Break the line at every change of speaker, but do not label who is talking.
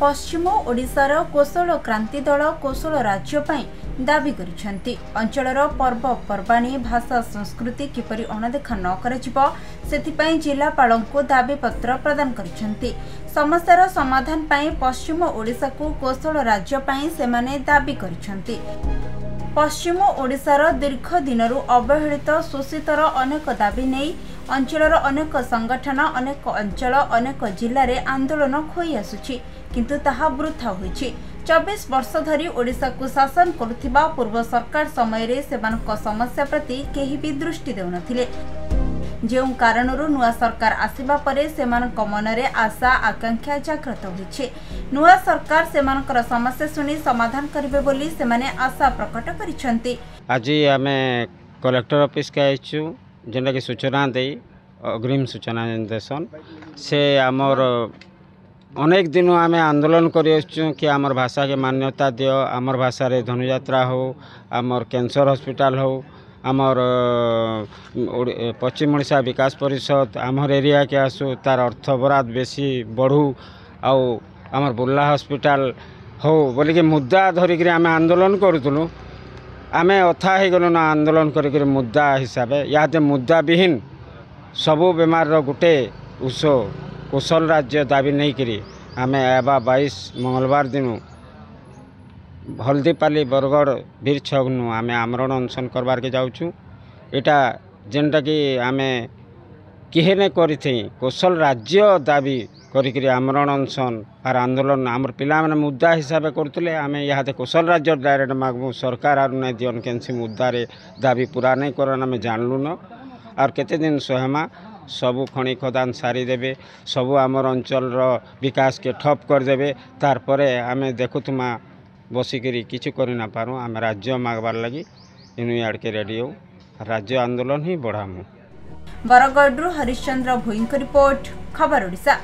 पश्चिम ओडिशार कोशल क्रांति दल कोशल राज्य दाबी करिसेंति। अंचलर पर्वपर्वाणी भाषा संस्कृति किपरि अणदेखा न कराजिबो सेथिपई जिलापालंको दाबी पत्र प्रदान करिसेंति। समस्यार समाधान पई पश्चिम ओडिशा को कोशल राज्य पई सेमाने दाबी करिसेंति। पश्चिम ओडिशार दीर्घ दिनरू अवहेलित शोषितर अनेक दाबी नहीं अंचलर अनेक संगठन अनेक अंचल अनेक जिले में आंदोलन होई आसुछि, किंतु ताहा वृथा होइछि। 24 वर्ष धरी ओडिशा को शासन करुथिबा पूर्व सरकार समय रे सेमानक समस्या प्रति केही भी दृष्टि देउनथिले। जेउ कारणरू नुआ सरकार आसिबा परे सेमानक मनरे आशा आकांक्षा जागृत होइछि। नुआ सरकार सेमानकर समस्या सुनी समाधान करिवे बोली सेमाने आशा प्रकट करिसंति।
आज आमे कलेक्टर ऑफिस के आइछु जेंटा कि सूचना दे अग्रिम सूचना देसन से आमर अनेक दिन आम आंदोलन करूँ कि आमर भाषा के मान्यता दियो, आमर भाषा रे धनुयात्रा हो, आमर कैंसर हॉस्पिटल हो, आमर पश्चिम ओडिशा विकास परिषद आमर एरिया के आसू तार अर्थ बराद बेसी बढ़ू आउ आमर बुर्ला हॉस्पिटल हो बोल के मुद्दा धरिक आम आंदोलन करूँ। आम अथा हो गलु ना आंदोलन कर मुद्दा हिसाब या मुद्दा विहीन सबू बेमार गोटे उस कोशल राज्य दाबी नहीं करी आम एबा 22 मंगलवार दिन हल्दीपाली बरगढ़ बीर छगनु आम आमरण अनशन करवार के जाऊँ। एटा जेनटा कि आम किहे ने करी कोशल राज्य दाबी करी आमरण अनशन आर आंदोलन आमर पिला माने मुद्दा हिसाब करते आम यहाँ कोशल राज्य डायरेक्ट मागबू सरकार आर नहीं दियन कैंसी मुद्दा रे दाबी पूरा नहीं करन आम जानलु न और केते दिन सहमा सबू खनि खदान सारी देबे सबू आमर अंचल विकास के ठप करदेवे तार परे आम देखुमा बसिकी किछु करि ना पारू आम राज्य मागबार लगी इनु याड के रेडी हो राज्य आंदोलन ही बढ़ामु।
बरगढ़ हरिश्चंद्र भोईंक रिपोर्ट खबर ओडिशा।